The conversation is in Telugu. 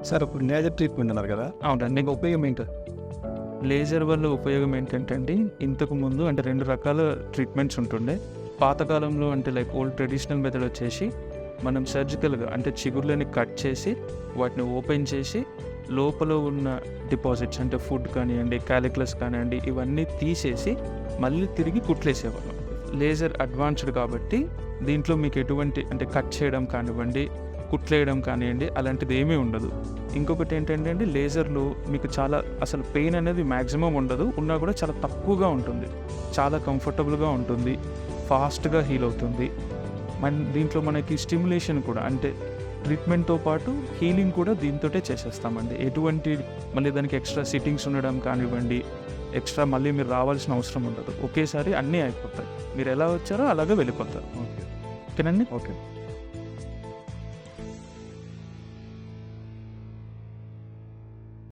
సార్ ఇప్పుడు లేజర్ ట్రీట్మెంట్ అన్నారు కదా, అవునండి. మీకు ఉపయోగం ఏంటి? లేజర్ వల్ల ఉపయోగం ఏంటంటే అండి, ఇంతకు ముందు అంటే 2 రకాల ట్రీట్మెంట్స్ ఉంటుండే. పాతకాలంలో అంటే లైక్ ఓల్డ్ ట్రెడిషనల్ మెథడ్ వచ్చేసి మనం సర్జికల్గా అంటే చిగుర్లని కట్ చేసి వాటిని ఓపెన్ చేసి లోపల ఉన్న డిపాజిట్స్ అంటే ఫుడ్ కానివ్వండి, క్యాలిక్యులస్ కానివ్వండి, ఇవన్నీ తీసేసి మళ్ళీ తిరిగి కుట్లేసేవాళ్ళం. లేజర్ అడ్వాన్స్డ్ కాబట్టి దీంట్లో మీకు ఎటువంటి అంటే కట్ చేయడం కానివ్వండి, కుట్లేయడం కానివ్వండి, అలాంటిది ఏమీ ఉండదు. ఇంకొకటి ఏంటంటే అండి, లేజర్లో మీకు చాలా అసలు పెయిన్ అనేది మ్యాక్సిమం ఉండదు, ఉన్నా కూడా చాలా తక్కువగా ఉంటుంది, చాలా కంఫర్టబుల్గా ఉంటుంది, ఫాస్ట్గా హీల్ అవుతుంది. దీంట్లో మనకి స్టిమ్యులేషన్ కూడా అంటే ట్రీట్మెంట్తో పాటు హీలింగ్ కూడా దీంతోటే చేసేస్తామండి. ఎటువంటి మళ్ళీ దానికి ఎక్స్ట్రా సిట్టింగ్స్ ఉండడం కానివ్వండి, ఎక్స్ట్రా మళ్ళీ మీరు రావాల్సిన అవసరం ఉండదు. ఒకేసారి అన్నీ అయిపోతాయి. మీరు ఎలా వచ్చారో అలాగే వెళ్ళిపోతారు. ఓకే ఓకేనండి. ఓకే